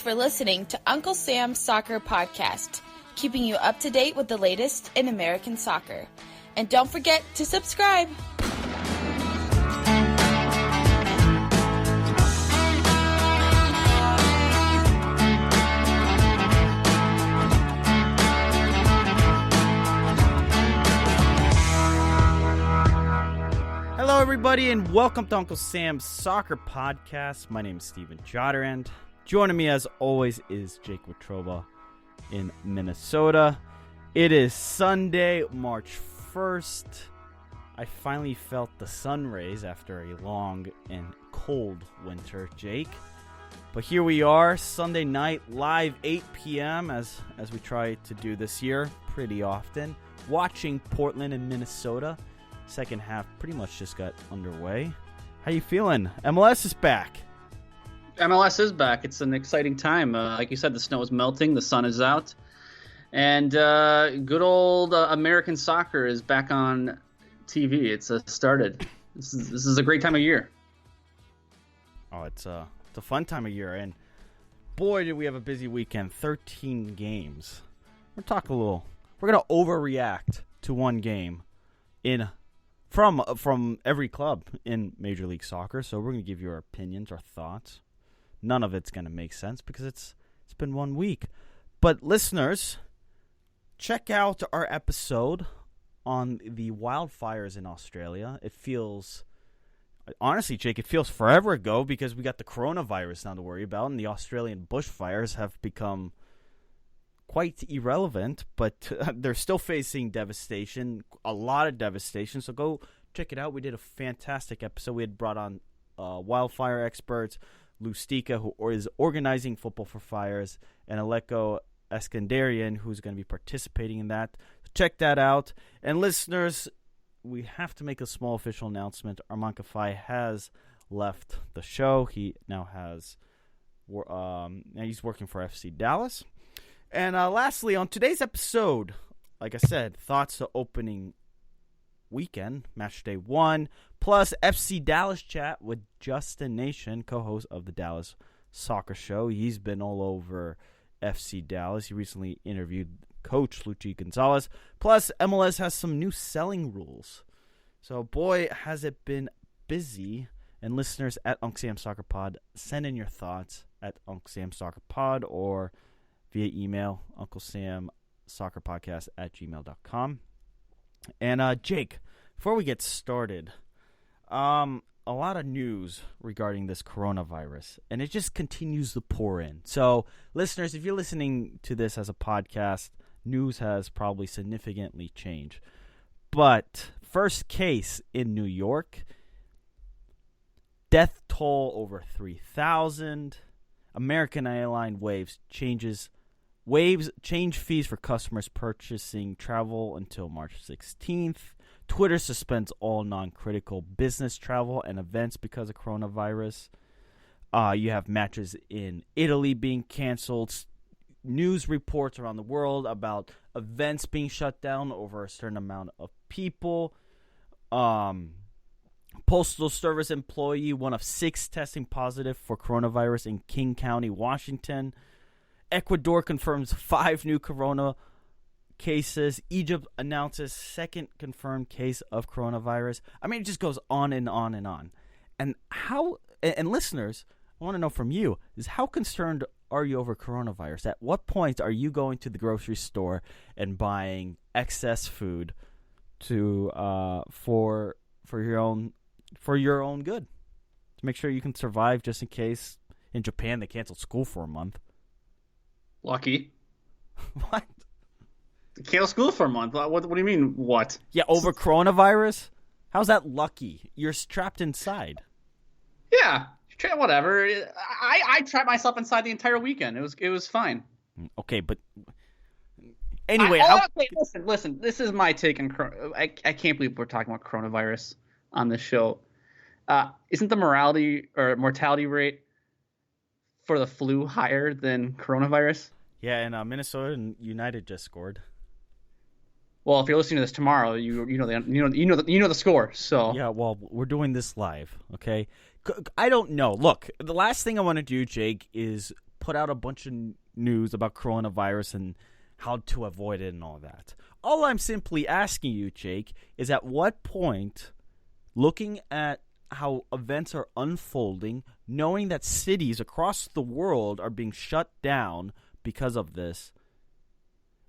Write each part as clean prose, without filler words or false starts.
for listening to Uncle Sam's Soccer Podcast, keeping you up to date with the latest in American soccer. And don't forget to subscribe. Hello, everybody, and welcome to Uncle Sam's Soccer Podcast. My name is Steven Jodderand. Joining me, as always, is Jake Watroba in Minnesota. It is Sunday, March 1st. I finally felt the sun rays after a long and cold winter, Jake. But here we are, Sunday night, live 8 p.m., as we try to do this year pretty often, watching Portland and Minnesota. Second half pretty much just got underway. How you feeling? MLS is back. MLS is back. It's an exciting time. Like you said, the snow is melting, the sun is out, and good old American soccer is back on TV. It's started. This is a great time of year. Oh, it's a fun time of year, and boy, did we have a busy weekend. 13 games. We're gonna overreact to one game from every club in Major League Soccer. So we're going to give you our opinions, our thoughts. None of it's going to make sense because it's been 1 week. But listeners, check out our episode on the wildfires in Australia. It feels, honestly, Jake, it feels forever ago because we got the coronavirus now to worry about, and the Australian bushfires have become quite irrelevant, but they're still facing devastation, a lot of devastation. So go check it out. We did a fantastic episode. We had brought on wildfire experts, Lustika, who is organizing Football for Fires, and Aleko Eskandarian, who's going to be participating in that. Check that out. And listeners, we have to make a small official announcement. Arman Kafai has left the show. He now he's working for FC Dallas. And lastly, on today's episode, like I said, thoughts to opening weekend, match day 1, plus FC Dallas chat with Dustin Nation, co-host of the Dallas Soccer Show. He's been all over FC Dallas. He recently interviewed Coach Luchi Gonzalez. Plus, MLS has some new selling rules. So, boy, has it been busy. And listeners at Uncle Sam Soccer Pod, send in your thoughts at Uncle Sam Soccer Pod or via email, unclesamsoccerpodcast@gmail.com. And Jake, before we get started, a lot of news regarding this coronavirus, and it just continues to pour in. So, listeners, if you're listening to this as a podcast, news has probably significantly changed. But first case in New York, death toll over 3,000. American Airlines Waves change fees for customers purchasing travel until March 16th. Twitter suspends all non-critical business travel and events because of coronavirus. You have matches in Italy being canceled. News reports around the world about events being shut down over a certain amount of people. Postal Service employee, one of 6 testing positive for coronavirus in King County, Washington. Ecuador confirms 5 new corona cases. Egypt announces second confirmed case of coronavirus. I mean, it just goes on and on and on. And listeners, I want to know from you, is how concerned are you over coronavirus? At what point are you going to the grocery store and buying excess food to for your own good, to make sure you can survive, just in case in Japan they canceled school for a month? Lucky. What? Cancel school for a month. What do you mean, what? Yeah, over coronavirus? How's that lucky? You're trapped inside. Yeah, whatever. I trapped myself inside the entire weekend. It was fine. Okay, but anyway. Listen, this is my take on I can't believe we're talking about coronavirus on this show. Isn't the mortality rate for the flu higher than coronavirus? Yeah, and Minnesota and United just scored. Well, if you're listening to this tomorrow, you know the score. So yeah, well, we're doing this live, okay? I don't know. Look, the last thing I want to do, Jake, is put out a bunch of news about coronavirus and how to avoid it and all that. All I'm simply asking you, Jake, is at what point, looking at how events are unfolding, knowing that cities across the world are being shut down because of this,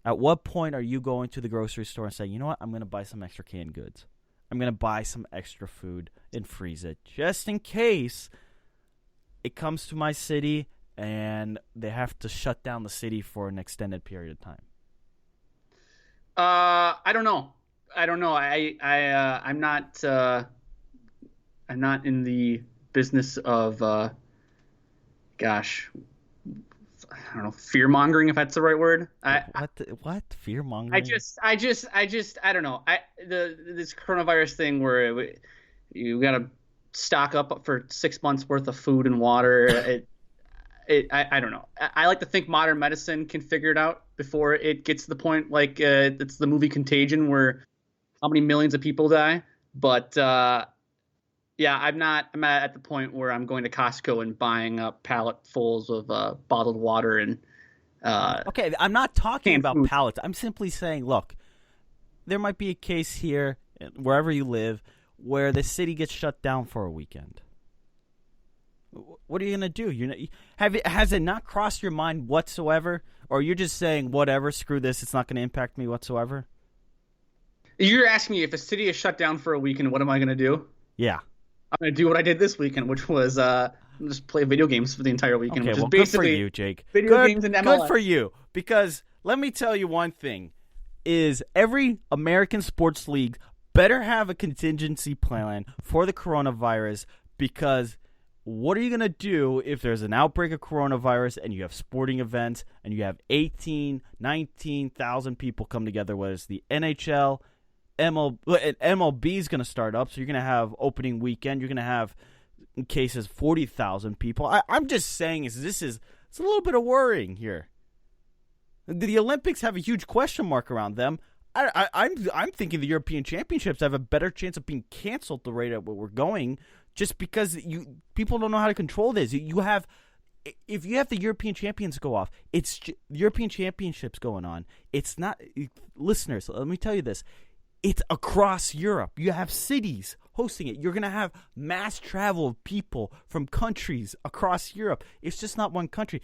at what point are you going to the grocery store and saying, you know what, I'm going to buy some extra canned goods. I'm going to buy some extra food and freeze it just in case it comes to my city and they have to shut down the city for an extended period of time? I don't know. I'm not in the business of, I don't know, fear mongering, if that's the right word. What fear mongering? I don't know. This coronavirus thing where you got to stock up for 6 months worth of food and water. I don't know. I like to think modern medicine can figure it out before it gets to the point like it's the movie Contagion where how many millions of people die. But yeah, I'm at the point where I'm going to Costco and buying up palletfuls of bottled water and okay, I'm not talking about food. pallets. I'm simply saying, look, there might be a case here, wherever you live, where the city gets shut down for a weekend. What are you going to do? Has it not crossed your mind whatsoever? Or you're just saying, whatever, screw this, it's not going to impact me whatsoever? You're asking me if a city is shut down for a weekend, what am I going to do? Yeah. I'm going to do what I did this weekend, which was just play video games for the entire weekend. Okay, which well, is basically good for you, Jake. Video games and MLS. Good for you. Because let me tell you one thing, is every American sports league better have a contingency plan for the coronavirus, because what are you going to do if there's an outbreak of coronavirus and you have sporting events and you have 18, 19,000 people come together, whether it's the NHL, MLB is going to start up, so you're going to have opening weekend. You're going to have, in cases, 40,000 people. I'm just saying it's a little bit of worrying here. The Olympics have a huge question mark around them. I'm thinking the European Championships have a better chance of being canceled the rate at what we're going, just because people don't know how to control this. If you have the European champions go off, it's European Championships going on. It's not, listeners, let me tell you this. It's across Europe. You have cities hosting it. You're going to have mass travel of people from countries across Europe. It's just not one country.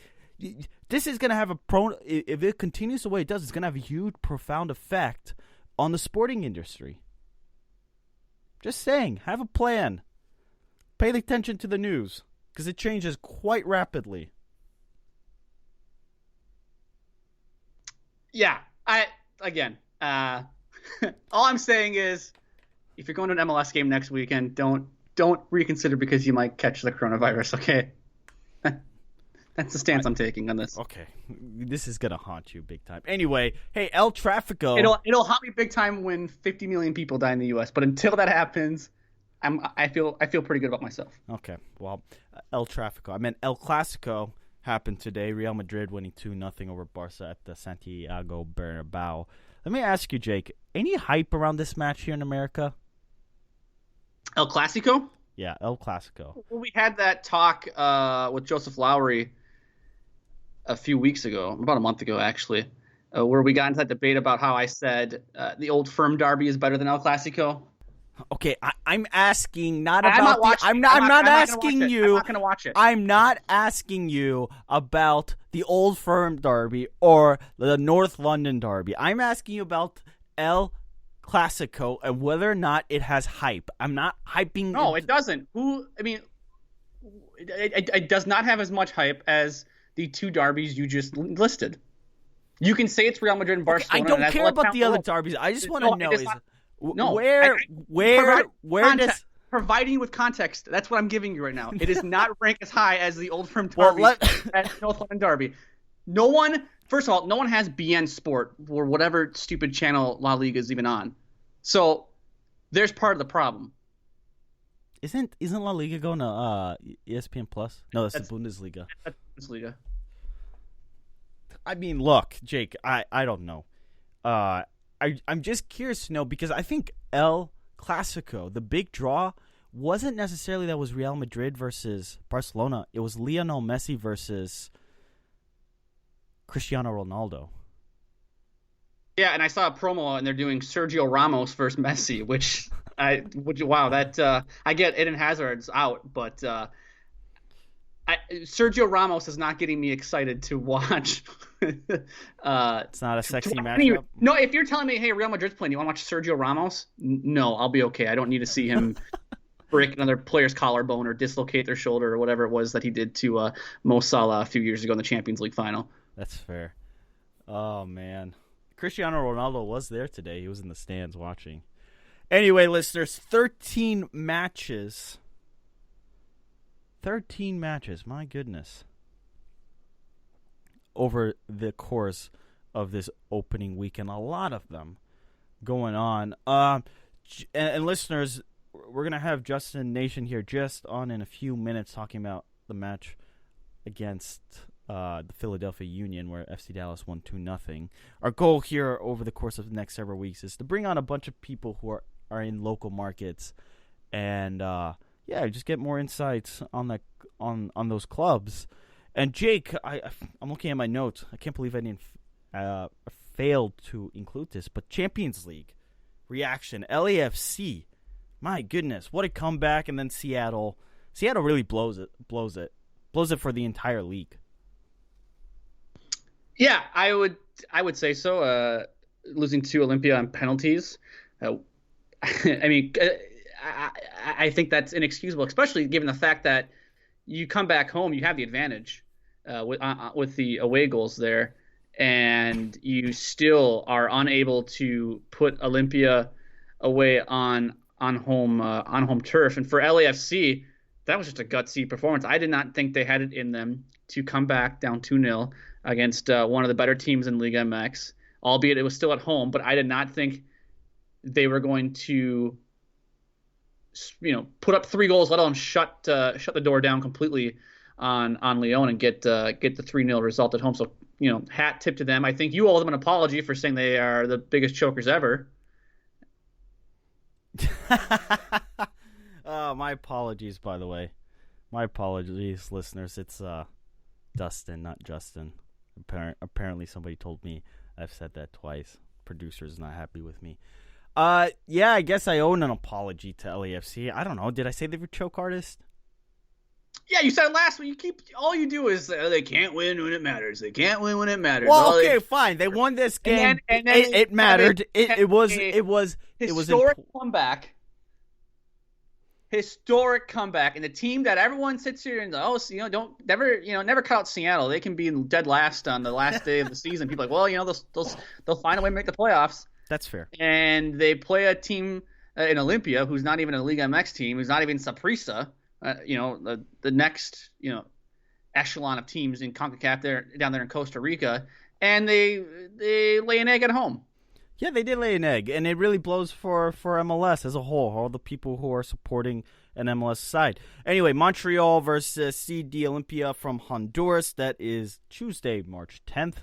This is going to have if it continues the way it does, it's going to have a huge, profound effect on the sporting industry. Just saying, have a plan. Pay attention to the news, because it changes quite rapidly. Yeah, all I'm saying is, if you're going to an MLS game next weekend, don't reconsider because you might catch the coronavirus. Okay, that's the stance I'm taking on this. Okay, this is gonna haunt you big time. Anyway, hey, El Trafico. It'll haunt me big time when 50 million people die in the U.S. But until that happens, I feel pretty good about myself. Okay, well, El Trafico. I meant El Clasico happened today. Real Madrid winning 2-0 over Barca at the Santiago Bernabeu. Let me ask you, Jake, any hype around this match here in America? El Clasico? Yeah, El Clasico. Well, we had that talk with Joseph Lowry a few weeks ago, about a month ago, actually, where we got into that debate about how I said the Old Firm derby is better than El Clasico. Okay, I'm asking not about I'm not watching. I'm not asking you. I'm not going to watch it. I'm not asking you about the Old Firm derby or the North London derby. I'm asking you about El Clasico and whether or not it has hype. I'm not hyping. No, it doesn't. It does not have as much hype as the two derbies you just listed. You can say it's Real Madrid and Barcelona. Okay, I don't care about the other derbies. I just want to know providing you with context. That's what I'm giving you right now. It is not ranked as high as the Old Firm derby as North London derby. First of all, no one has BN Sport or whatever stupid channel La Liga is even on. So there's part of the problem. Isn't La Liga going to ESPN Plus? No, that's the Bundesliga. That's Bundesliga. I mean, look, Jake, I don't know. I'm just curious to know, because I think El Clasico, the big draw, wasn't necessarily that was Real Madrid versus Barcelona. It was Lionel Messi versus Cristiano Ronaldo. Yeah, and I saw a promo, and they're doing Sergio Ramos versus Messi, wow, I get Eden Hazard's out, but Sergio Ramos is not getting me excited to watch. It's not a sexy matchup. No, if you're telling me, hey, Real Madrid's playing, you want to watch Sergio Ramos? No, I'll be okay. I don't need to see him break another player's collarbone or dislocate their shoulder or whatever it was that he did to Mo Salah a few years ago in the Champions League final. That's fair. Oh, man. Cristiano Ronaldo was there today. He was in the stands watching. Anyway, listeners, 13 matches. 13 matches, my goodness. Over the course of this opening weekend. A lot of them going on. And listeners, we're going to have Dustin Nation here just on in a few minutes talking about the match against the Philadelphia Union, where FC Dallas won 2-0. Our goal here over the course of the next several weeks is to bring on a bunch of people who are in local markets and just get more insights on those clubs. And Jake, I'm looking at my notes. I can't believe I didn't failed to include this, but Champions League reaction, LAFC. My goodness, what a comeback! And then Seattle really blows it for the entire league. Yeah, I would say so. Losing to Olympia on penalties. I mean, I think that's inexcusable, especially given the fact that you come back home, you have the advantage with the away goals there, and you still are unable to put Olympia away on home turf. And for LAFC, that was just a gutsy performance. I did not think they had it in them to come back down 2-0 against one of the better teams in Liga MX, albeit it was still at home. But I did not think they were going to, put up 3 goals, let alone shut the door down completely on Lyon and get the 3-0 result at home. So, hat tip to them. I think you owe them an apology for saying they are the biggest chokers ever. My apologies, by the way. My apologies, listeners. It's Dustin, not Justin. Apparently somebody told me I've said that twice. Producer's not happy with me. I guess I own an apology to LAFC. I don't know. Did I say they were choke artists? Yeah, you said it last week. All you do is they can't win when it matters. They can't win when it matters. Well, fine. They won this game. And then it mattered. It was historic comeback. Historic comeback, and the team that everyone sits here and never cut out Seattle. They can be dead last on the last day of the season. People are like, well, they'll find a way to make the playoffs. That's fair. And they play a team in Olympia who's not even a Liga MX team, who's not even Saprissa. The next echelon of teams in CONCACAF down there in Costa Rica, and they lay an egg at home. Yeah, they did lay an egg, and it really blows for MLS as a whole, all the people who are supporting an MLS side. Anyway, Montreal versus CD Olympia from Honduras. That is Tuesday, March 10th.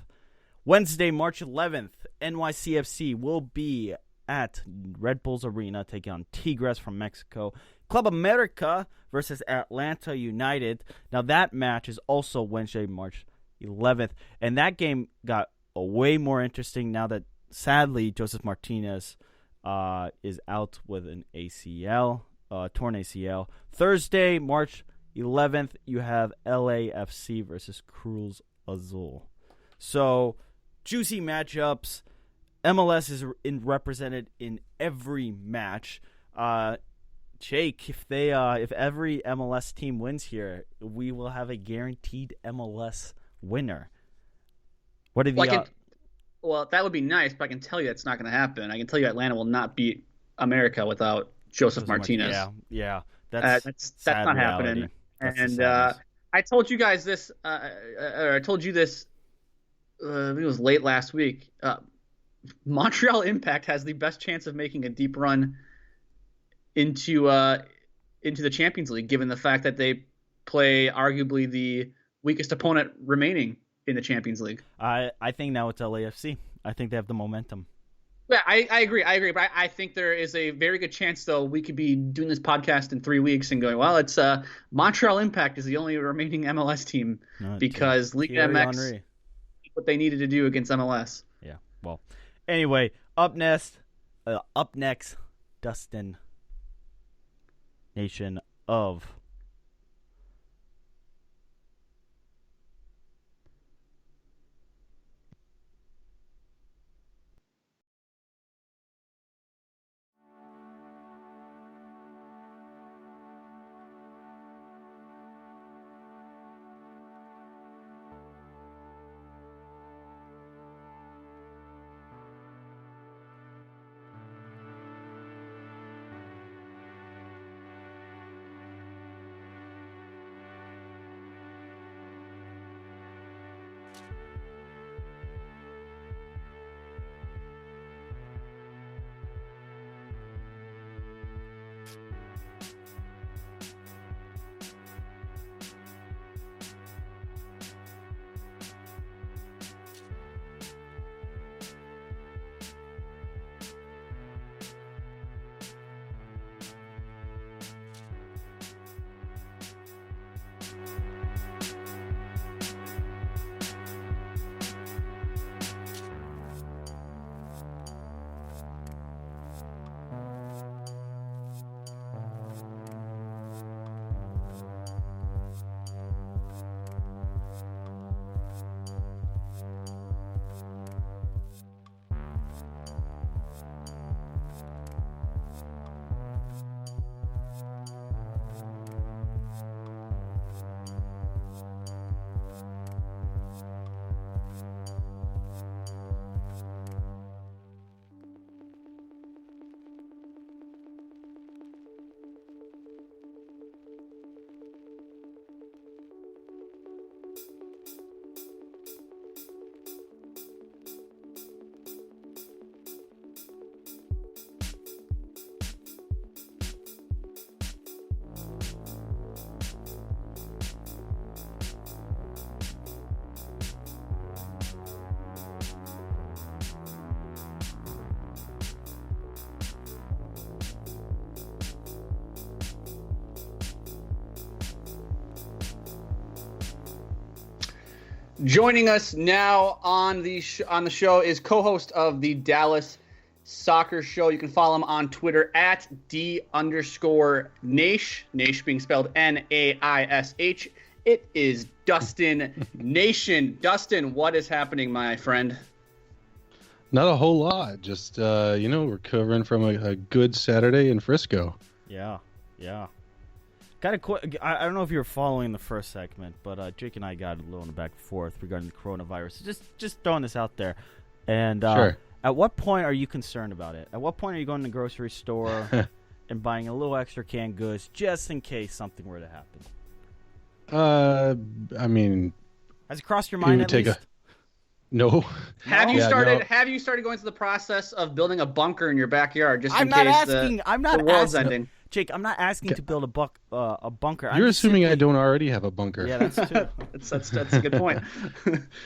Wednesday, March 11th, NYCFC will be at Red Bulls Arena taking on Tigres from Mexico. Club America versus Atlanta United. Now, that match is also Wednesday, March 11th, and that game got way more interesting now that sadly, Joseph Martinez is out with an ACL, torn ACL. Thursday, March 11th, you have LAFC versus Cruz Azul. So, juicy matchups. MLS is represented in every match. Jake, if every MLS team wins here, we will have a guaranteed MLS winner. What are the odds? Well, that would be nice, but I can tell you that's not going to happen. I can tell you Atlanta will not beat America without Joseph Martinez. Yeah. That's not happening. And I told you guys this, or I told you this, I think it was late last week. Montreal Impact has the best chance of making a deep run into the Champions League, given the fact that they play arguably the weakest opponent remaining in the Champions League. I think now it's LAFC. I think they have the momentum. Yeah, I agree. But I think there is a very good chance, though, we could be doing this podcast in 3 weeks and going, well, it's Montreal Impact is the only remaining MLS team because Liga MX what they needed to do against MLS. Yeah. Well, anyway, up next, Dustin Nation of Joining us now on the show is co-host of the Dallas Soccer Show. You can follow him on Twitter at _Naish. Naish being spelled Naish. It is Dustin Nation. Dustin, what is happening, my friend? Not a whole lot. Just recovering from a good Saturday in Frisco. Yeah. Kind of quick. I don't know if you were following the first segment, but Jake and I got a little in the back and forth regarding the coronavirus. Just throwing this out there. And Sure. At what point are you concerned about it? At what point are you going to the grocery store and buying a little extra canned goods just in case something were to happen? I mean, has it crossed your mind at least? No. Have you started going through the process of building a bunker in your backyard just I'm in not case asking. I'm not the world's asking. ending? Jake, I'm not asking to build a bunker. You're assuming I don't already have a bunker. Yeah, that's true. that's a good point.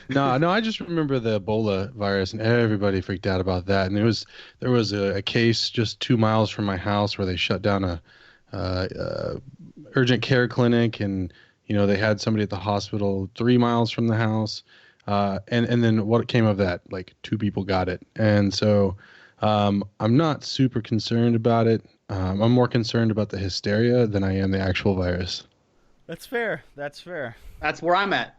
No, I just remember the Ebola virus, and everybody freaked out about that. And there was a case just 2 miles from my house where they shut down a urgent care clinic, and they had somebody at the hospital 3 miles from the house. And then what came of that? Like 2 people got it, and so I'm not super concerned about it. I'm more concerned about the hysteria than I am the actual virus. That's fair. That's where I'm at.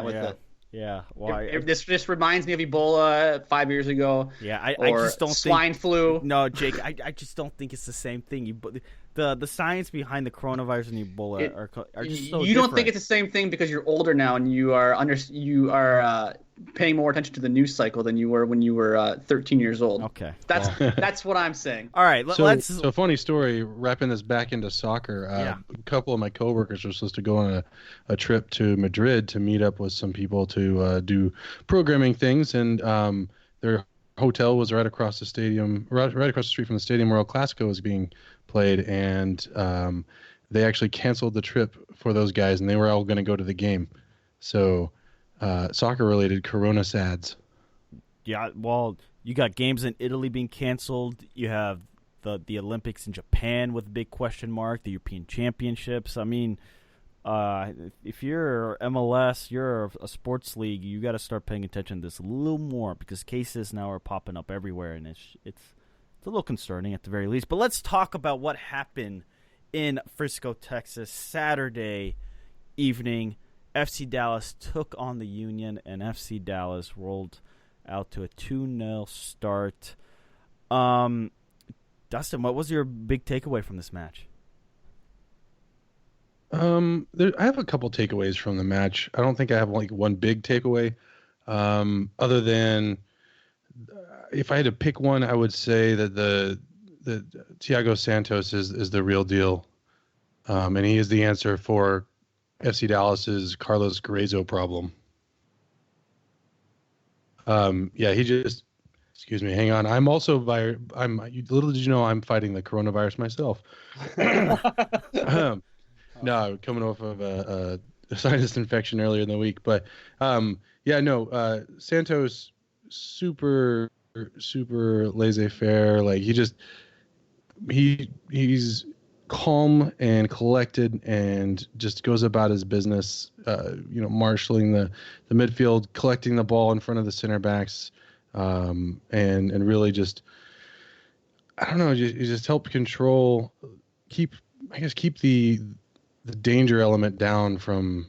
With it. Yeah. Well, this just reminds me of Ebola 5 years ago. Yeah, I just don't swine flu. No, Jake, I just don't think it's the same thing. The science behind the coronavirus and Ebola are just so you different. don't think it's the same thing because you're older now and you are paying more attention to the news cycle than you were when you were 13 years old. Okay, that's what I'm saying. All right, so funny story. Wrapping this back into soccer. Yeah. A couple of my coworkers were supposed to go on a trip to Madrid to meet up with some people to do programming things, and their hotel was right across the stadium, right across the street from the stadium where El Clasico was being played, and they actually canceled the trip for those guys, and they were all going to go to the game. So soccer-related corona sads. Yeah, well, you got games in Italy being canceled. You have the Olympics in Japan with a big question mark, the European Championships. I mean, If you're MLS, you're a sports league, you got to start paying attention to this a little more because cases now are popping up everywhere, and it's a little concerning at the very least. But let's talk about what happened in Frisco, Texas, Saturday evening. FC Dallas took on the Union, and FC Dallas rolled out to a 2-0 start. Dustin, what was your big takeaway from this match? I have a couple takeaways from the match. I don't think I have like one big takeaway, other than if I had to pick one, I would say that the Thiago Santos is the real deal, and he is the answer for FC Dallas's Carlos Gruezo problem. He just. Excuse me, hang on. Little did you know I'm fighting the coronavirus myself. No, coming off of a sinus infection earlier in the week, but Santos super laissez-faire. Like he's calm and collected and just goes about his business. Marshaling the midfield, collecting the ball in front of the center backs, and really just I don't know, you just help keep the danger element down from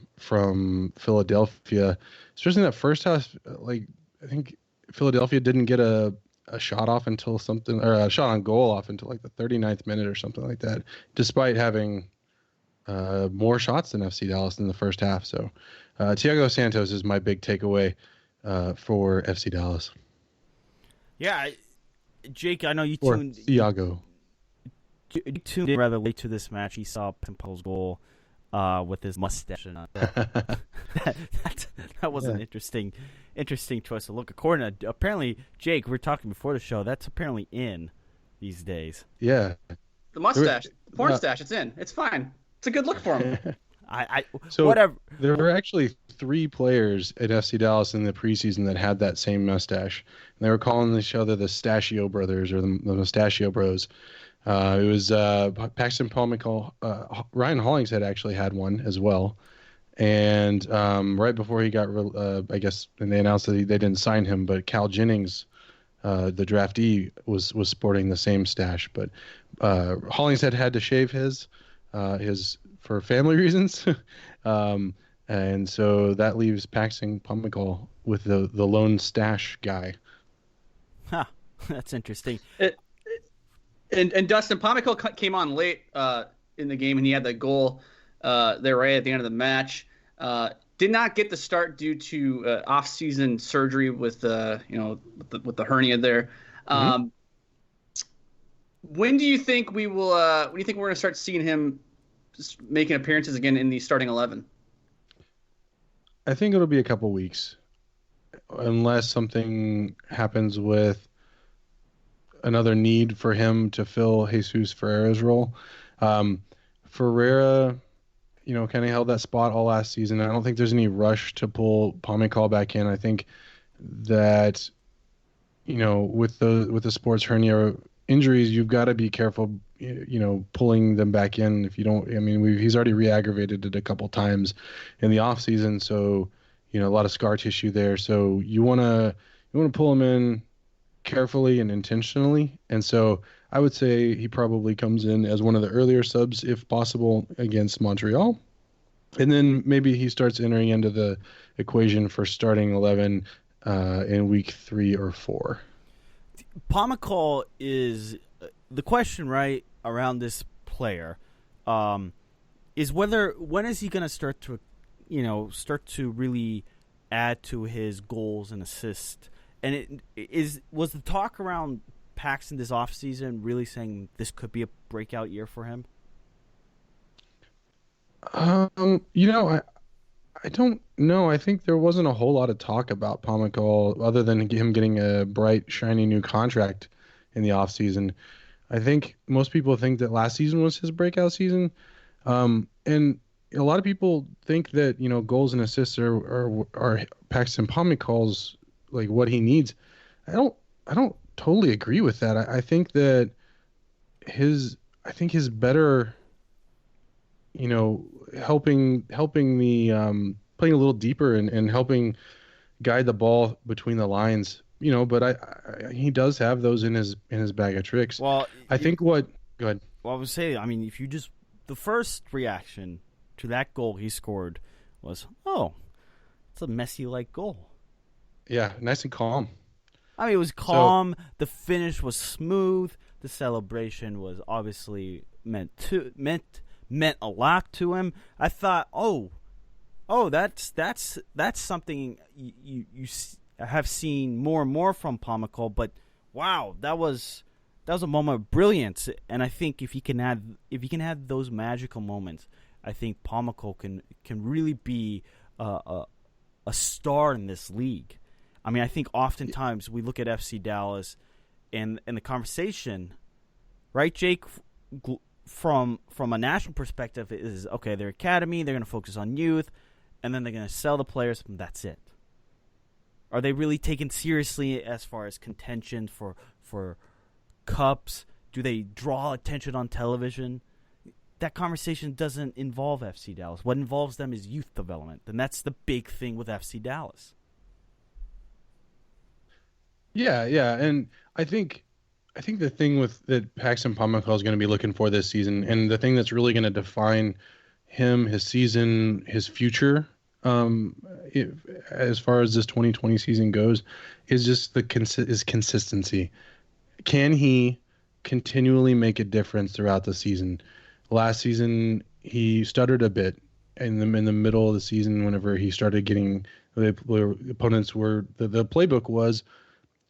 Philadelphia, especially in that first half. Like I think Philadelphia didn't get a shot off until a shot on goal off until like the 39th minute or something like that, despite having more shots than FC Dallas in the first half. So Thiago Santos is my big takeaway for FC Dallas. Yeah, Jake, I know you Or tuned. Thiago. You tuned in rather late to this match. He saw Pimple's goal with his mustache. That was an interesting choice to look. According to apparently Jake, we were talking before the show. That's apparently in these days. Yeah, The mustache, the porn stash, it's in. It's fine. It's a good look for him. So whatever. There were actually 3 players at FC Dallas in the preseason that had that same mustache. And they were calling each other the Stachio Brothers or the Mustachio Bros. It was Paxton Pomykal. Ryan Hollingshead actually had one as well. And right before he got, I guess, and they announced that they didn't sign him, but Cal Jennings, the draftee, was sporting the same stash. But Hollingshead had to shave his for family reasons. And so that leaves Paxton Pomykal with the lone stash guy. Huh, that's interesting. And Dustin Pomykal came on late in the game, and he had that goal there right at the end of the match. Did not get the start due to off-season surgery with the hernia there. Mm-hmm. When do you think we will? When do you think we're going to start seeing him making appearances again in the starting 11? I think it'll be a couple weeks, unless something happens with another need for him to fill Jesus Ferreira's role. Ferreira, kind of held that spot all last season. I don't think there's any rush to pull Pomykal back in. I think that, with the sports hernia injuries, you've got to be careful, pulling them back in. If you don't, he's already re-aggravated it a couple times in the off season. So, a lot of scar tissue there. So you want to pull him in carefully and intentionally. And so I would say he probably comes in as one of the earlier subs, if possible, against Montreal. And then maybe he starts entering into the equation for starting 11 in week 3 or 4. Pomykal is the question, right, around this player, is when is he going to start to really add to his goals and assists? And was the talk around Paxton this offseason really saying this could be a breakout year for him? I don't know. I think there wasn't a whole lot of talk about Pomykal other than him getting a bright, shiny new contract in the offseason. I think most people think that last season was his breakout season. And a lot of people think that, goals and assists are Paxton Pomykal's, like, what he needs. I don't totally agree with that. I think that his better helping the playing a little deeper and helping guide the ball between the lines. But he does have those in his bag of tricks. Well, I think what go ahead. Well, I would say, I mean, if you just the first reaction to that goal he scored was, "Oh, it's a Messi-like goal." Yeah, nice and calm. I mean, it was calm. The finish was smooth. The celebration was obviously meant a lot to him. I thought, that's something you have seen more and more from Pomykal. But wow, that was a moment of brilliance. And I think if he can have those magical moments, I think Pomykal can really be a star in this league. I mean, I think oftentimes we look at FC Dallas and the conversation, right, Jake, from a national perspective is, okay, their academy, they're going to focus on youth, and then they're going to sell the players, and that's it. Are they really taken seriously as far as contention for cups? Do they draw attention on television? That conversation doesn't involve FC Dallas. What involves them is youth development, and that's the big thing with FC Dallas. Yeah, and I think the thing that Paxton Pomykal is going to be looking for this season, and the thing that's really going to define him, his season, his future, as far as this 2020 season goes, is just is consistency. Can he continually make a difference throughout the season? Last season, he stuttered a bit in the middle of the season whenever he started getting the opponents were the playbook was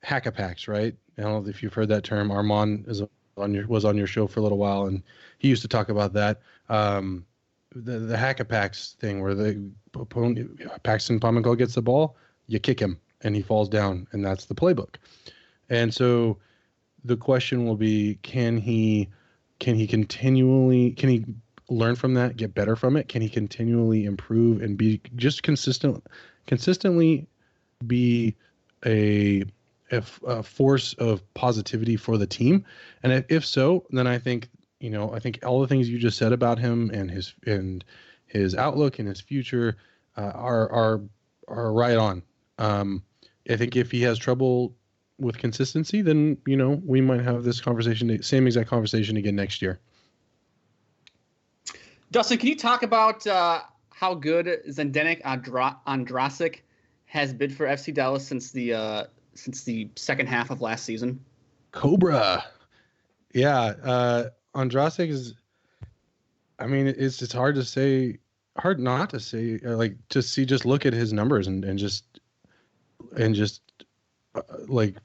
hack-a-packs, right? I don't know if you've heard that term. Armand was on your show for a little while, and he used to talk about that. The hack-a-packs thing where the opponent, Paxton Pomykal, gets the ball, you kick him, and he falls down, and that's the playbook. And so the question will be, can he learn from that, get better from it? Can he continually improve and be just consistently be a force of positivity for the team? And if so, then I think all the things you just said about him and his outlook and his future are right on. I think if he has trouble with consistency, then we might have this conversation, same exact conversation again next year. Dustin, can you talk about how good Zdeněk Ondráček has been for FC Dallas since the second half of last season? Cobra. Yeah. Ondráček is, I mean, it's hard not to say, like, just look at his numbers and just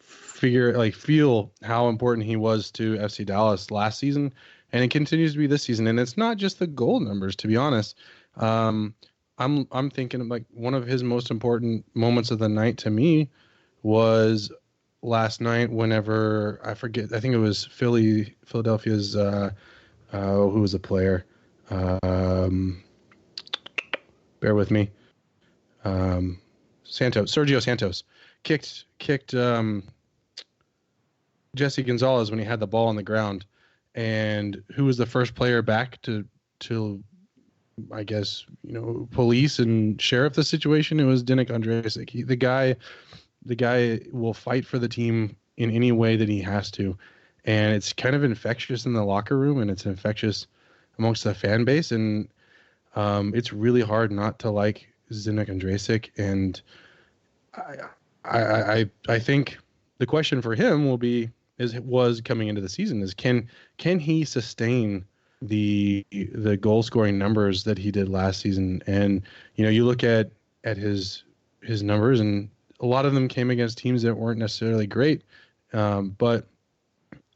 feel how important he was to FC Dallas last season, and it continues to be this season. And it's not just the goal numbers, to be honest. I'm thinking, like, one of his most important moments of the night to me was last night whenever, I forget, I think it was Philadelphia's who was the player, bear with me, Sergio Santos kicked Jesse Gonzalez when he had the ball on the ground, and who was the first player back to I guess police and sheriff the situation? It was Zdeněk Ondráček. The guy will fight for the team in any way that he has to. And it's kind of infectious in the locker room, and it's infectious amongst the fan base. And it's really hard not to like Zdeněk Ondráček. And I think the question for him was coming into the season is, can he sustain the goal scoring numbers that he did last season? And you look at his numbers, and a lot of them came against teams that weren't necessarily great, but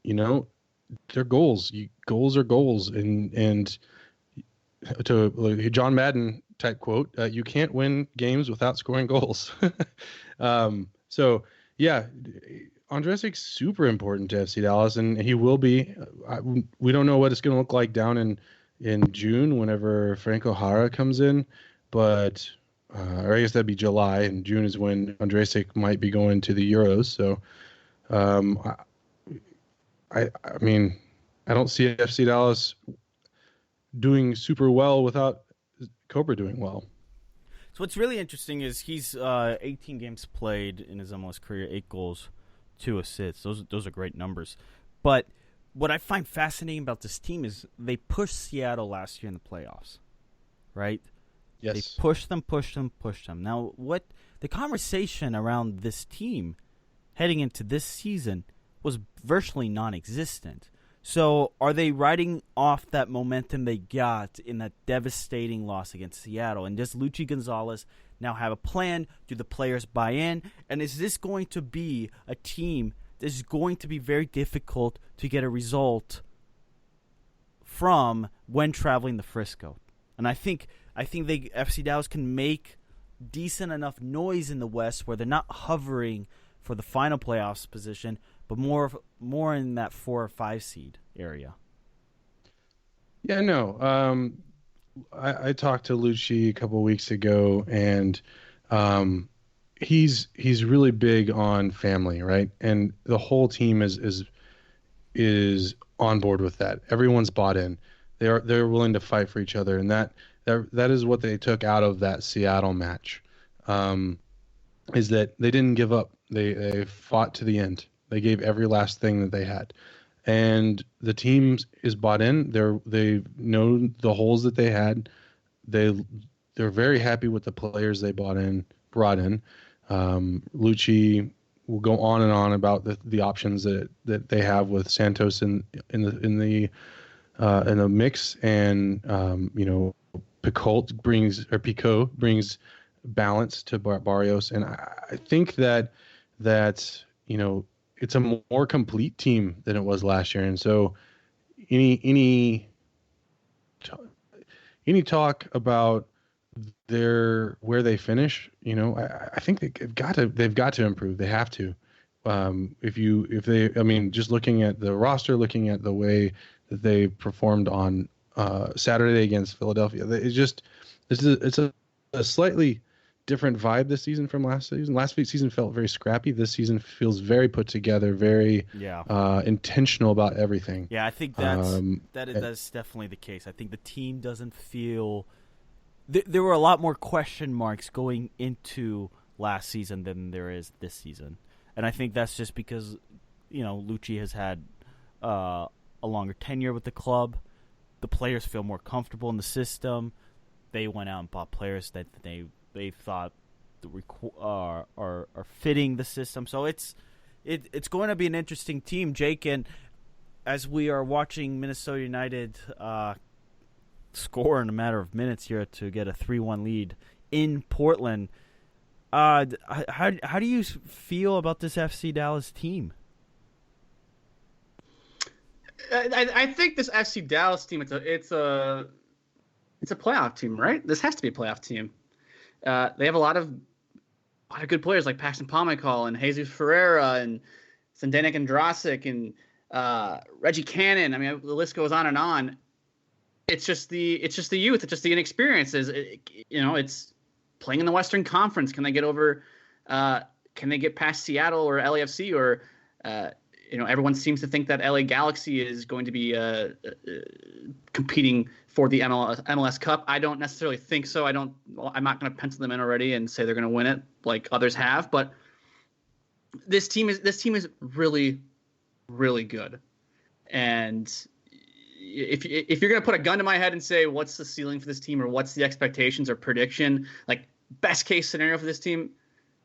they're goals. Goals are goals, and to like John Madden type quote, you can't win games without scoring goals. So yeah, Ondráček's super important to FC Dallas, and he will be. We don't know what it's going to look like down in June whenever Franco Jara comes in, but or I guess that'd be July, and June is when Ondráček might be going to the Euros. So I mean, I don't see FC Dallas doing super well without Cobra doing well. So what's really interesting is he's 18 games played in his MLS career, 8 goals, 2 assists. Those are great numbers. But what I find fascinating about this team is they pushed Seattle last year in the playoffs, right? Yes. They pushed them. Now, what the conversation around this team heading into this season was virtually non-existent. So are they riding off that momentum they got in that devastating loss against Seattle? And does Luchi Gonzalez now have a plan? Do the players buy in? And is this going to be a team that is going to be very difficult to get a result from when traveling to Frisco? And I think FC Dallas can make decent enough noise in the West where they're not hovering for the final playoffs position, but more in that 4 or 5 seed area. Yeah, no. I talked to Lucci a couple of weeks ago, and he's really big on family, right? And the whole team is on board with that. Everyone's bought in. They're willing to fight for each other, and that is what they took out of that Seattle match. Is that they didn't give up. They fought to the end. They gave every last thing that they had, and the team is bought in. They know the holes that they had. They're very happy with the players they brought in. Lucci will go on and on about the options that they have with Santos in the mix, and Picot brings balance to Barrios, and I think that it's a more complete team than it was last year. And so any talk about where they finish, I think they've got to improve. They have to. Just looking at the roster, looking at the way that they performed on Saturday against Philadelphia, it's a slightly different vibe this season from last season. Last season felt very scrappy. This season feels very put together, very intentional about everything. Yeah, I think that's definitely the case. I think the team doesn't feel there were a lot more question marks going into last season than there is this season, and I think that's just because Lucci has had a longer tenure with the club. The players feel more comfortable in the system. They went out and bought players that they thought are fitting the system. So it's going to be an interesting team, Jake. And as we are watching Minnesota United score in a matter of minutes here to get a 3-1 lead in Portland, how do you feel about this FC Dallas team? I think this FC Dallas team, it's a playoff team, right? This has to be a playoff team. They have a lot of good players like Paxton Pomykal and Jesus Ferreira and Zdeněk Andrasik and Reggie Cannon. I mean, the list goes on and on. It's just the youth. It's just the inexperience. It's playing in the Western Conference. Can they get over? Can they get past Seattle or LAFC or? Everyone seems to think that LA Galaxy is going to be competing for the MLS Cup. I don't necessarily think so. I'm not going to pencil them in already and say they're going to win it like others have. But this team is really, really good. And if you're going to put a gun to my head and say what's the ceiling for this team or what's the expectations or prediction, like best case scenario for this team,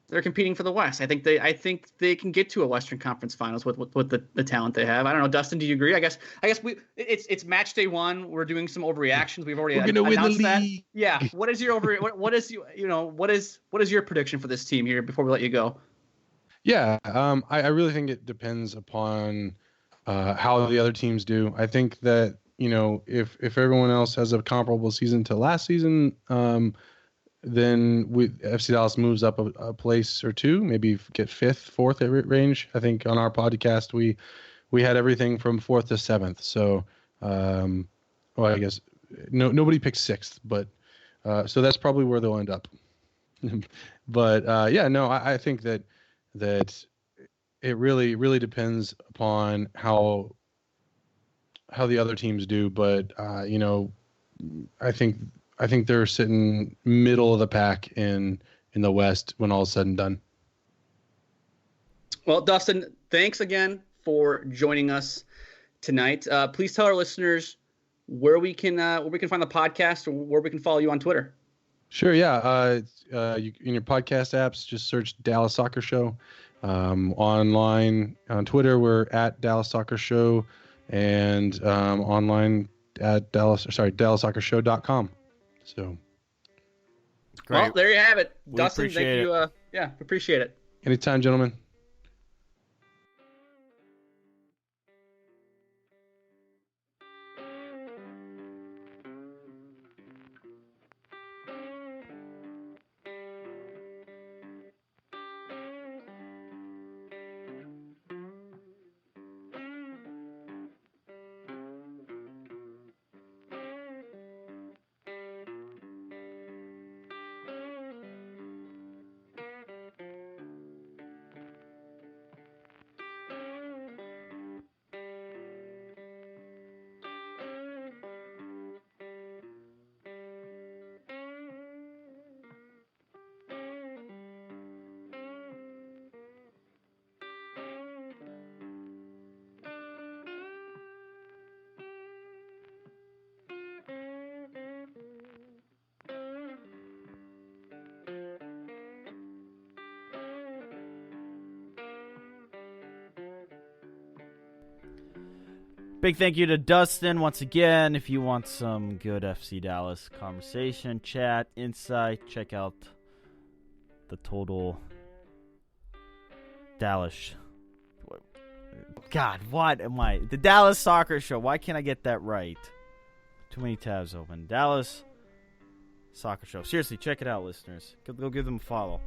they're competing for the West. I think they can get to a Western Conference Finals with the talent they have. I don't know, Dustin. Do you agree? I guess it's match day 1. We're doing some overreactions. We're going to win the league. That. Yeah. What is your what is your prediction for this team here before we let you go? Yeah. I really think it depends upon how the other teams do. I think that if everyone else has a comparable season to last season, then FC Dallas moves up a place or two, maybe get 5th, 4th range. I think on our podcast we had everything from 4th to 7th. So, I guess nobody picked 6th, but so that's probably where they'll end up. But I think that it really depends upon how the other teams do. But I think they're sitting middle of the pack in the West when all is said and done. Well, Dustin, thanks again for joining us tonight. Please tell our listeners where we can find the podcast or where we can follow you on Twitter. Sure, yeah. In your podcast apps, just search Dallas Soccer Show. Online on Twitter, we're at Dallas Soccer Show, and online at DallasSoccerShow.com. So, great. Well, there you have it, We Dustin. appreciate Thank you. Yeah, appreciate it. anytime, gentlemen. Big thank you to Dustin once again. If you want some good FC Dallas conversation, chat, insight, check out the Total Dallas. God, what am I? The Dallas Soccer Show. Why can't I get that right? Too many tabs open. Dallas Soccer Show. Seriously, check it out, listeners. Go give them a follow.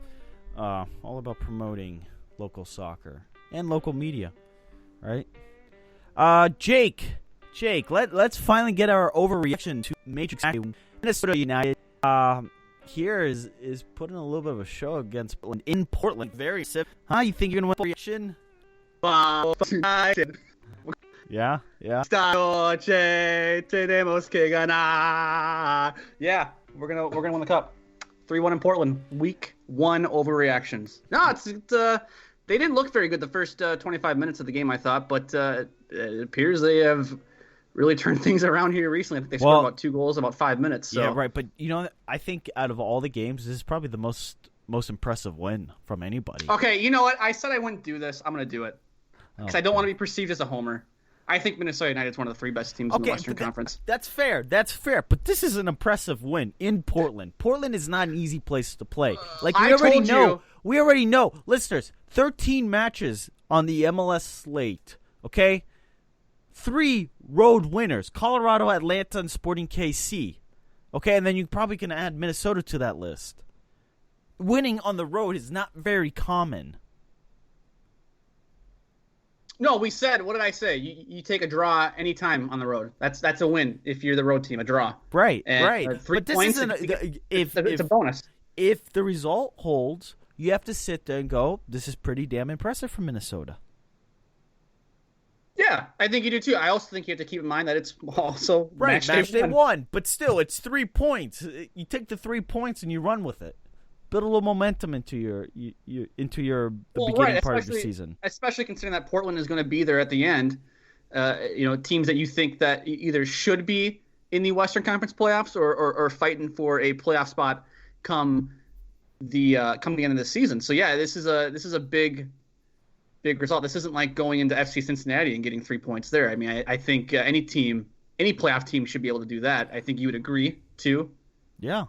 All about promoting local soccer and local media, right? Jake, let's finally get our overreaction to Matrix Minnesota United. Here is putting a little bit of a show against Portland in Portland. Very simple. Huh? You think you're gonna win reaction? Yeah. Esta noche tenemos que ganar. Yeah, we're gonna win the cup. 3-1 in Portland. Week 1 overreactions. No, it's they didn't look very good the first 25 minutes of the game, I thought, but it appears they have really turned things around here recently. I think they scored about 2 goals in about 5 minutes. So. Yeah, right. But I think out of all the games, this is probably the most impressive win from anybody. Okay, you know what? I said I wouldn't do this. I'm gonna do it because I don't want to be perceived as a homer. I think Minnesota United is one of the 3 best teams in the Western Conference. That's fair. But this is an impressive win in Portland. Portland is not an easy place to play. We already know. Listeners, 13 matches on the MLS slate, okay? 3 road winners, Colorado, Atlanta, and Sporting KC. Okay, and then you're probably going to add Minnesota to that list. Winning on the road is not very common. No, we said, what did I say? You take a draw anytime on the road. That's a win if you're the road team, a draw. Right. 3 points, it's a bonus. If the result holds, you have to sit there and go, this is pretty damn impressive for Minnesota. Yeah, I think you do too. I also think you have to keep in mind that it's also match day 1. But still, it's 3 points. You take the 3 points and you run with it. Build a little momentum into the beginning part of your season. Especially considering that Portland is going to be there at the end. Teams that you think that either should be in the Western Conference playoffs or fighting for a playoff spot come the end of the season. So yeah, this is a big result. This isn't like going into FC Cincinnati and getting 3 points there. I mean, I think any playoff team should be able to do that. I think you would agree too. Yeah.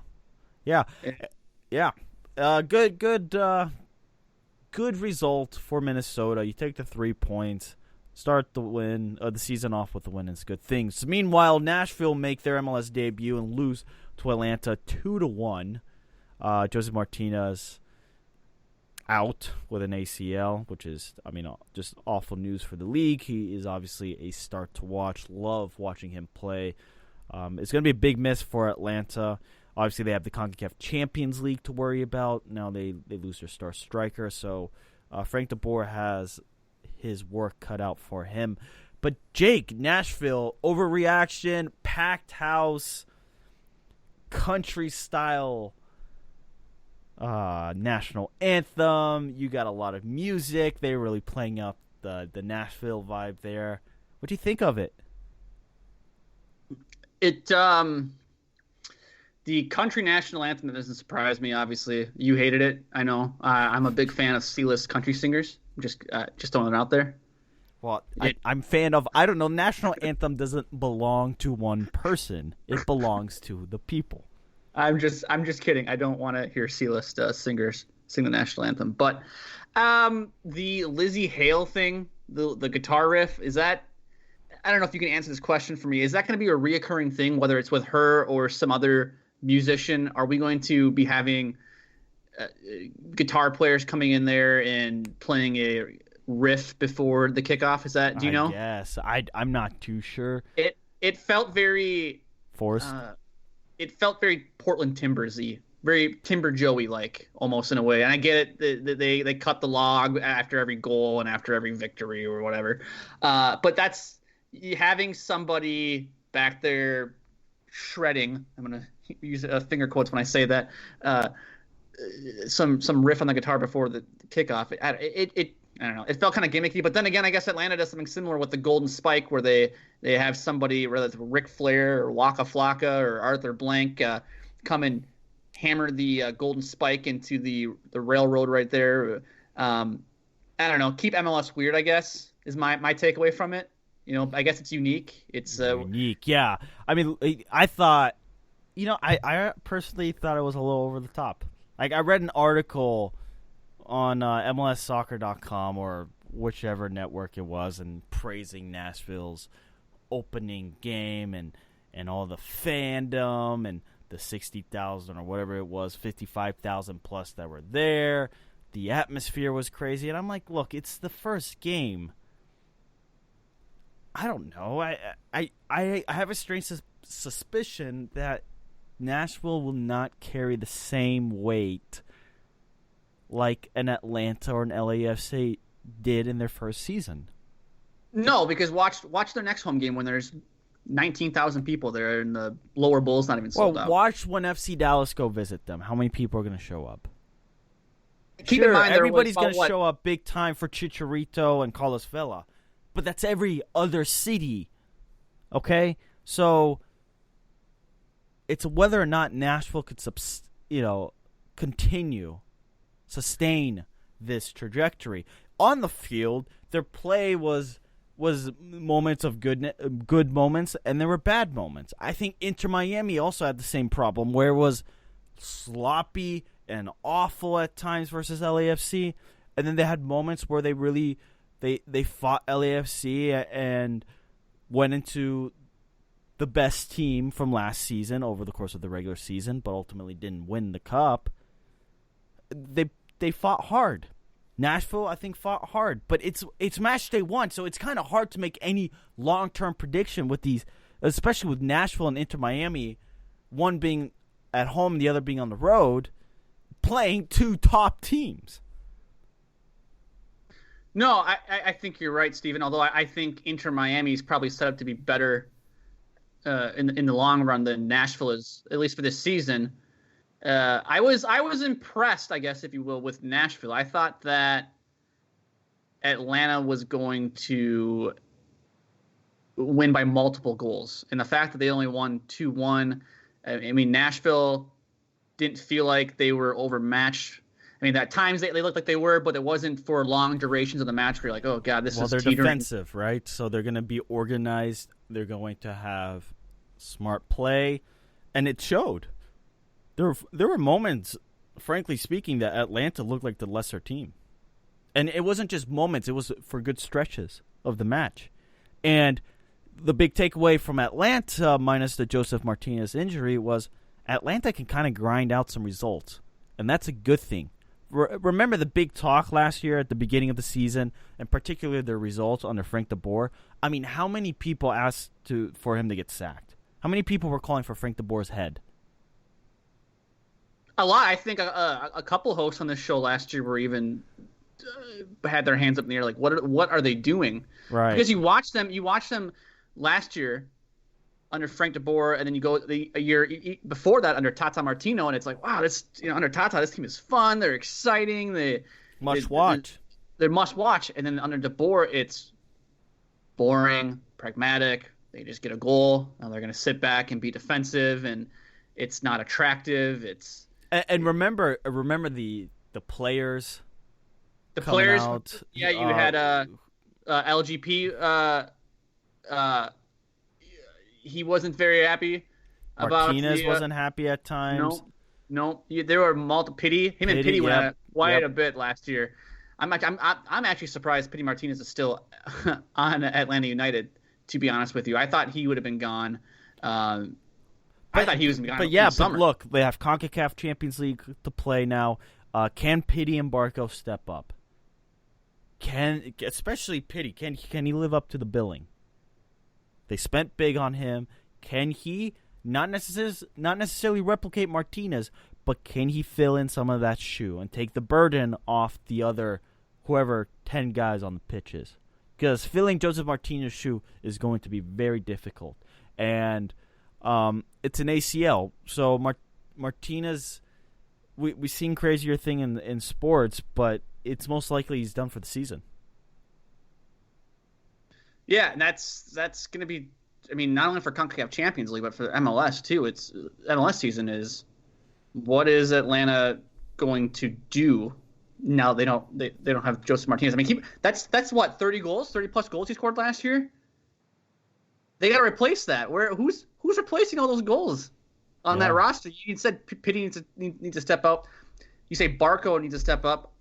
Good result for Minnesota. You take the 3 points, start the season off with the win. It's good things. Meanwhile, Nashville make their MLS debut and lose to Atlanta 2-1. Jose Martinez out with an ACL, which is, just awful news for the league. He is obviously a start to watch. Love watching him play. It's going to be a big miss for Atlanta. Obviously, they have the CONCACAF Champions League to worry about. Now they lose their star striker, so Frank de Boer has his work cut out for him. But Jake, Nashville, overreaction, packed house. country style national anthem. You got a lot of music. They're really playing up the Nashville vibe there. What do you think of it? The country national anthem, that doesn't surprise me. Obviously, you hated it. I know. I'm a big fan of C-list country singers. Just throwing it out there. Well, I'm fan of. I don't know. National anthem doesn't belong to one person. It belongs to the people. I'm just kidding. I don't want to hear C-list singers sing the national anthem. But the Lizzie Hale thing, the guitar riff, is that? I don't know if you can answer this question for me. Is that going to be a reoccurring thing, whether it's with her or some other musician? Are we going to be having guitar players coming in there and playing a riff before the kickoff? Is that? Do you know? Yes, I'm not too sure. It felt very forced. It felt very Portland Timbersy, very Timber Joey like almost in a way. And I get it. They cut the log after every goal and after every victory or whatever. But that's having somebody back there shredding. I'm gonna use finger quotes when I say that. Some riff on the guitar before the kickoff. It I don't know. It felt kind of gimmicky, but then again, I guess Atlanta does something similar with the Golden Spike, where they have somebody, whether it's Ric Flair or Waka Flocka or Arthur Blank, come and hammer the Golden Spike into the railroad right there. I don't know. Keep MLS weird, I guess, is my takeaway from it. You know, I guess it's unique. It's unique, yeah. I mean, I thought, I personally thought it was a little over the top. Like, I read an article on MLSsoccer.com or whichever network it was, and praising Nashville's opening game and all the fandom and the 60,000 or whatever it was, 55,000 plus that were there. The atmosphere was crazy, and I'm like, look, it's the first game. I don't know. I have a strange suspicion that Nashville will not carry the same weight like an Atlanta or an LAFC did in their first season. No, because watch their next home game when there's 19,000 people there and the lower bowl's not even sold out. Watch when FC Dallas go visit them. How many people are going to show up? Keep in mind, everybody's going to show up big time for Chicharito and Carlos Vela, but that's every other city. Okay, so it's whether or not Nashville could, sustain this trajectory. On the field, their play was moments of good moments, and there were bad moments. I think Inter Miami also had the same problem, where it was sloppy and awful at times versus LAFC, and then they had moments where they really they fought LAFC and went into the best team from last season over the course of the regular season, but ultimately didn't win the cup. They fought hard. Nashville, I think, fought hard, but it's match day one, so it's kind of hard to make any long-term prediction with these, especially with Nashville and Inter Miami, one being at home, the other being on the road, playing two top teams. No, I think you're right, Steven, although I think Inter Miami is probably set up to be better in the long run than Nashville is, at least for this season. I was impressed, I guess, if you will, with Nashville. I thought that Atlanta was going to win by multiple goals, and the fact that they only won 2-1. I mean, Nashville didn't feel like they were overmatched. I mean, at times they looked like they were, but it wasn't for long durations of the match where you're like, oh god, this is they're teetering. Defensive, right? So they're going to be organized. They're going to have smart play, and it showed. There were moments, frankly speaking, that Atlanta looked like the lesser team. And it wasn't just moments. It was for good stretches of the match. And the big takeaway from Atlanta, minus the Joseph Martinez injury, was Atlanta can kind of grind out some results. And that's a good thing. Remember the big talk last year at the beginning of the season, and particularly their results under Frank de Boer? I mean, how many people asked for him to get sacked? How many people were calling for Frank de Boer's head? A lot. I think a couple hosts on this show last year were even had their hands up in the air, like, what are they doing? Right. Because you watch them last year, under Frank DeBoer, and then you go a year before that under Tata Martino, and it's like, wow, this under Tata, this team is fun. They're exciting. Watch. They're must watch. And then under DeBoer, it's boring, pragmatic. They just get a goal. Now they're going to sit back and be defensive, and it's not attractive. And remember the players. The players. Out, you had LGP. He wasn't very happy. Martinez wasn't happy at times. No. There were multiple Pity. Him and Pity went quiet a bit last year. I'm actually surprised Pity Martinez is still on Atlanta United. To be honest with you, I thought he would have been gone. I thought he was going to be gone. But look, they have CONCACAF Champions League to play now. Can Pity and Barco step up? Especially Pity? Can he live up to the billing? They spent big on him. Can he not necessarily replicate Martinez, but can he fill in some of that shoe and take the burden off the other whoever 10 guys on the pitch is? Because filling Joseph Martinez's shoe is going to be very difficult. And it's an ACL. So Martinez, we've seen crazier thing in sports, but it's most likely he's done for the season. Yeah, and that's going to be, I mean, not only for CONCACAF Champions League, but for MLS too. It's MLS season is, what is Atlanta going to do now? They don't have Joseph Martinez. I mean, that's what, 30 plus goals he scored last year. They got to replace that. Who's replacing all those goals on that roster? You said Pity needs to step up. You say Barco needs to step up.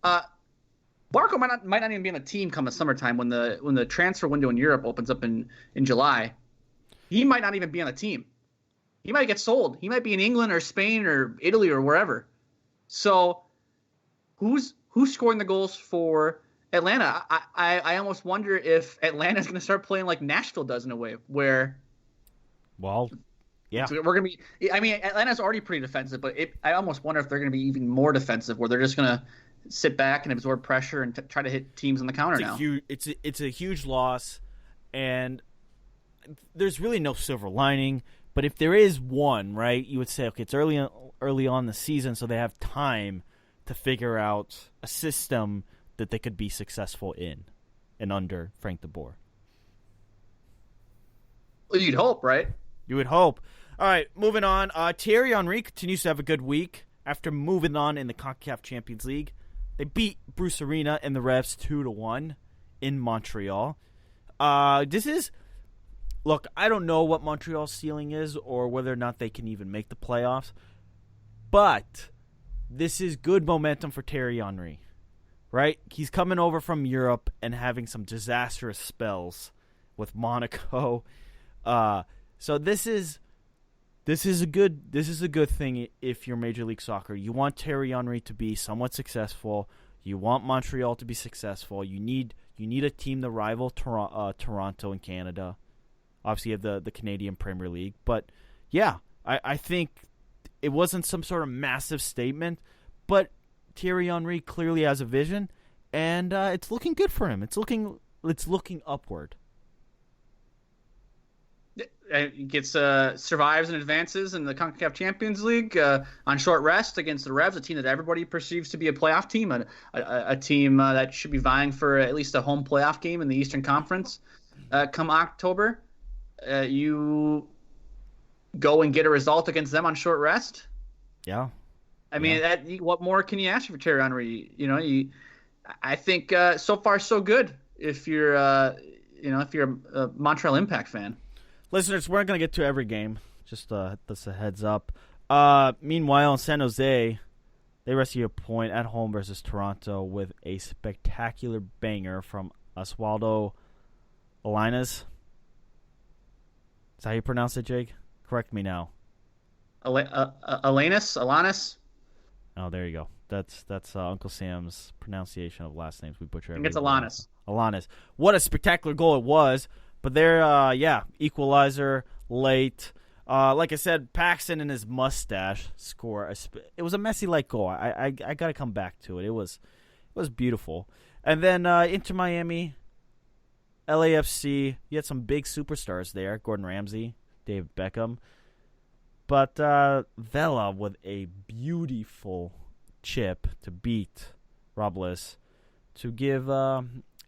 Barco might not even be on the team come the summertime when the transfer window in Europe opens up in July. He might not even be on the team. He might get sold. He might be in England or Spain or Italy or wherever. So who's scoring the goals for Atlanta? I almost wonder if Atlanta's going to start playing like Nashville does in a way where. Well, yeah. So we're going to be. I mean, Atlanta's already pretty defensive, but I almost wonder if they're going to be even more defensive, where they're just going to sit back and absorb pressure and try to hit teams on the counter now. It's a huge loss, and there's really no silver lining. But if there is one, right, you would say, okay, it's early on in the season, so they have time to figure out a system that they could be successful in and under Frank DeBoer. Well, you'd hope, right? You would hope. All right, moving on. Thierry Henry continues to have a good week after moving on in the CONCACAF Champions League. They beat Bruce Arena and the Revs 2-1 in Montreal. Look, I don't know what Montreal's ceiling is or whether or not they can even make the playoffs, but this is good momentum for Thierry Henry, right? He's coming over from Europe and having some disastrous spells with Monaco. So this is a good thing if you're Major League Soccer. You want Thierry Henry to be somewhat successful. You want Montreal to be successful. You need a team to rival Toronto in Canada. Obviously, you have the Canadian Premier League. But, yeah, I think it wasn't some sort of massive statement, but Thierry Henry clearly has a vision, and it's looking good for him. It's looking upward. He gets survives and advances in the CONCACAF Champions League on short rest against the Revs, a team that everybody perceives to be a playoff team, a team that should be vying for at least a home playoff game in the Eastern Conference come October. You go and get a result against them on short rest. Yeah. I mean, what more can you ask for Thierry Henry? I think so far so good if you're a Montreal Impact fan. Listeners, we're not going to get to every game. Just that's a heads up. Meanwhile, in San Jose, they rescue a point at home versus Toronto with a spectacular banger from Oswaldo Alanis. Is that how you pronounce it, Jake? Correct me now. Alanis? Oh, there you go. That's Uncle Sam's pronunciation of last names. We butcher every. I think it's Alanis. Alanis. What a spectacular goal it was. But they're, equalizer late. Like I said, Paxton and his mustache score. It was a Messi-like goal. I got to come back to it. It was beautiful. And then Inter Miami, LAFC. You had some big superstars there. Gordon Ramsay, David Beckham. But Vela with a beautiful chip to beat Robles to give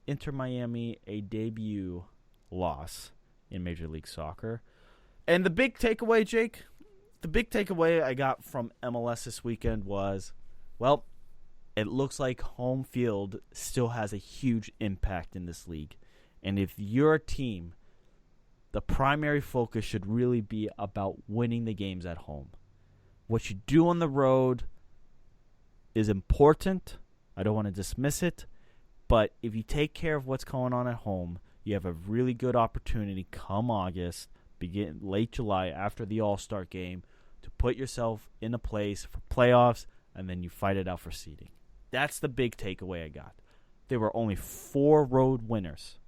Inter Miami a debut loss in Major League Soccer. And the big takeaway, Jake, the big takeaway I got from MLS this weekend was, well, it looks like home field still has a huge impact in this league. And if you're a team, the primary focus should really be about winning the games at home. What you do on the road is important. I don't want to dismiss it. But if you take care of what's going on at home, you have a really good opportunity come August, begin late July after the All-Star game, to put yourself in a place for playoffs, and then you fight it out for seeding. That's the big takeaway I got. There were only 4 road winners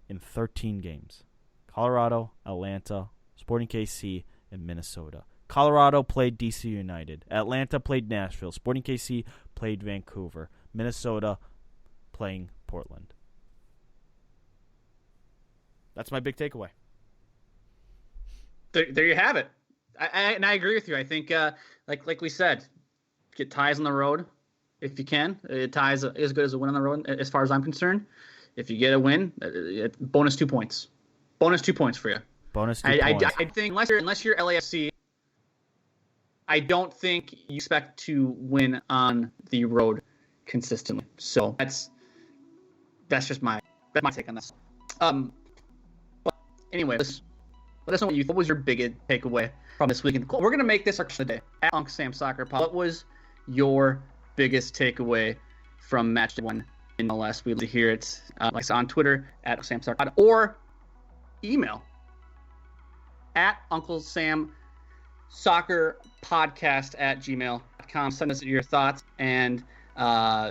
in 13 games. Colorado, Atlanta, Sporting KC, and Minnesota. Colorado played DC United. Atlanta played Nashville. Sporting KC played Vancouver. Minnesota playing Portland. That's my big takeaway. There you have it. I agree with you. I think, like we said, get ties on the road if you can. Ties as good as a win on the road, as far as I'm concerned. If you get a win, bonus 2 points. Bonus 2 points for you. Bonus 2 points. I think unless you're LAFC, I don't think you expect to win on the road consistently. So that's just my take on this. But anyway, let us know what was your biggest takeaway from this weekend. We're gonna make this our question of the day at Uncle Sam Soccer Pod. What was your biggest takeaway from match day 1 in MLS? We'd love to hear it. Like I said, on Twitter at Sam Soccer Pod, or email at Uncle Sam Soccer Podcast at gmail.com. Send us your thoughts and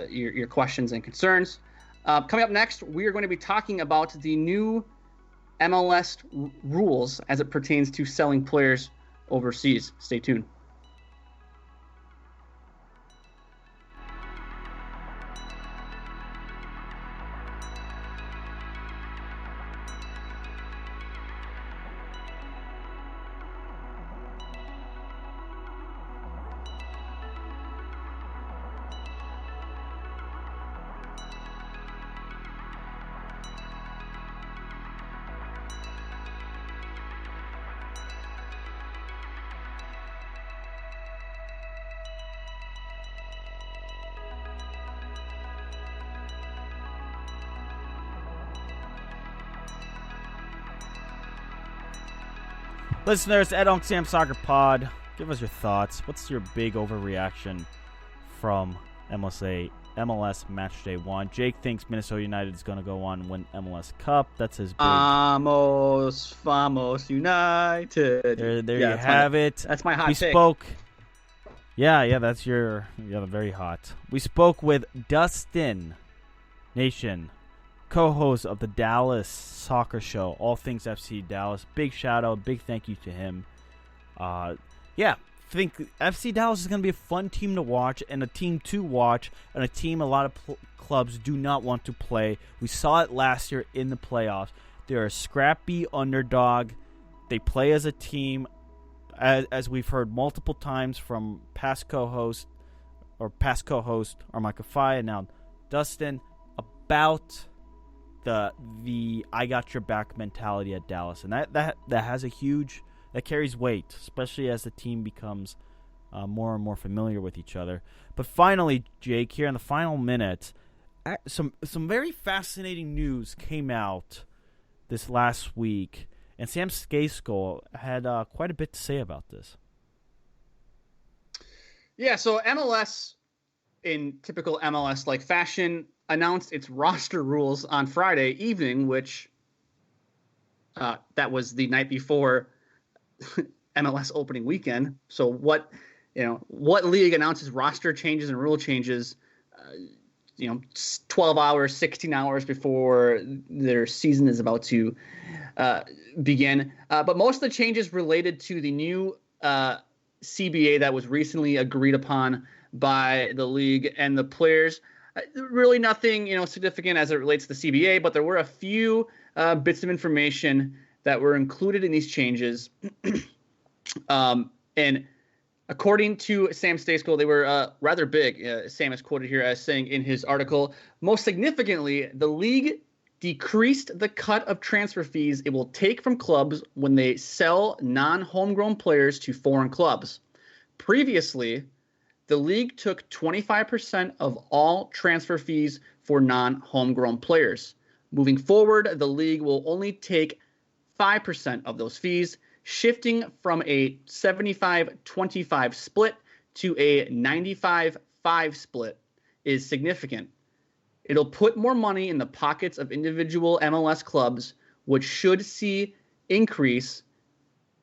your questions and concerns. Coming up next, we are going to be talking about the new MLS rules as it pertains to selling players overseas. Stay tuned. Listeners at Uncle Sam Soccer Pod, give us your thoughts. What's your big overreaction from MLS Match Day 1? Jake thinks Minnesota United is going to go on and win MLS Cup. That's his big... Vamos United. There you have it. That's my hot take. Spoke... Yeah, that's very hot. We spoke with Dustin Nation, co-host of the Dallas Soccer Show, All Things FC Dallas. Big shout out, big thank you to him. Think FC Dallas is going to be a fun team to watch, and a team to watch, and a team a lot of clubs do not want to play. We saw it last year in the playoffs. They're a scrappy underdog. They play as a team, as we've heard multiple times from past co-host Armika Fai, and now Dustin, about the I got your back mentality at Dallas, and that carries weight, especially as the team becomes more and more familiar with each other. But finally, Jake, here in the final minutes, some very fascinating news came out this last week, and Sam Skayskull had quite a bit to say about this. Yeah, so MLS, in typical MLS-like fashion, announced its roster rules on Friday evening, which that was the night before MLS opening weekend. So what league announces roster changes and rule changes 12 hours, 16 hours before their season is about to begin. But most of the changes related to the new CBA that was recently agreed upon by the league and the players. Really nothing, significant as it relates to the CBA, but there were a few bits of information that were included in these changes. And according to Sam Stejskal, they were rather big. Sam is quoted here as saying in his article, most significantly, the league decreased the cut of transfer fees it will take from clubs when they sell non-homegrown players to foreign clubs. Previously, the league took 25% of all transfer fees for non-homegrown players. Moving forward, the league will only take 5% of those fees, shifting from a 75-25 split to a 95-5 split is significant. It'll put more money in the pockets of individual MLS clubs, which should see increase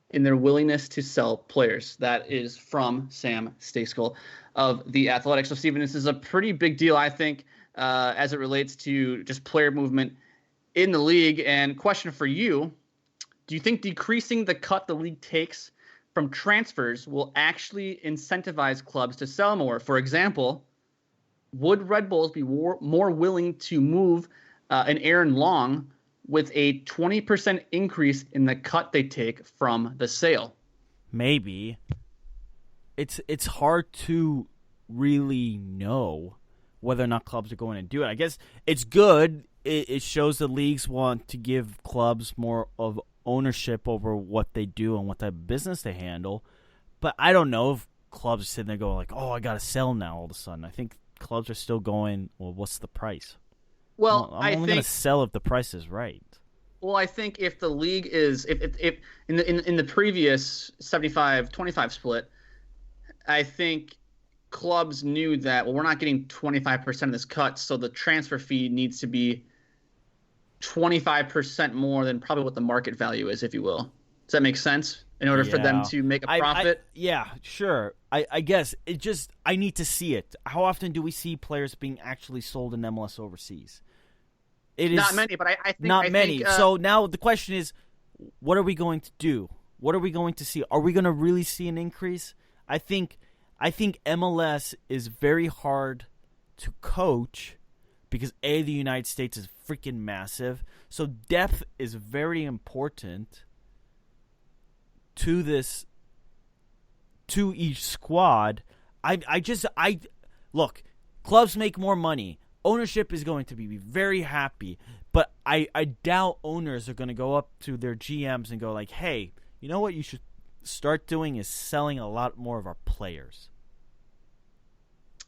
in their willingness to sell players. That is from Sam Stejskal of The Athletic. So, Steven, this is a pretty big deal, I think, as it relates to just player movement in the league. And question for you, do you think decreasing the cut the league takes from transfers will actually incentivize clubs to sell more? For example, would Red Bulls be more willing to move an Aaron Long with a 20% increase in the cut they take from the sale? Maybe. It's hard to really know whether or not clubs are going to do it. I guess it's good. It shows the leagues want to give clubs more of ownership over what they do and what type of business they handle. But I don't know if clubs are sitting there going like, oh, I got to sell now all of a sudden. I think clubs are still going, well, what's the price? Well, I'm only going to sell if the price is right. Well, I think if the league is if in the previous 75-25 split, I think clubs knew that, well, we're not getting 25% of this cut, so the transfer fee needs to be 25% more than probably what the market value is, if you will. Does that make sense? In order for them to make a profit? Yeah, sure. I guess it just, I need to see it. How often do we see players being actually sold in MLS overseas? It is not many, but I think not many. So now the question is, what are we going to do? What are we going to see? Are we going to really see an increase? I think MLS is very hard to coach because the United States is freaking massive. So depth is very important to each squad. I look, clubs make more money. Ownership is going to be very happy, but I doubt owners are going to go up to their GMs and go like, hey, you know what you should start doing is selling a lot more of our players.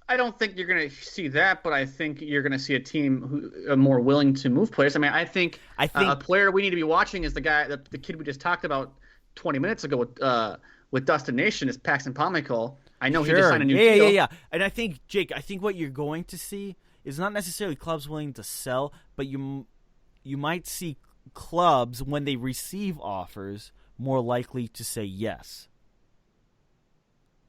I don't think you're going to see that, but I think you're going to see a team who are more willing to move players. I mean, I think a player we need to be watching is the guy, the kid we just talked about 20 minutes ago with Dustin Nation, is Paxton Pomykal. I know he just signed a new deal. Yeah. And I think, Jake, what you're going to see is not necessarily clubs willing to sell, but you might see clubs, when they receive offers, more likely to say yes.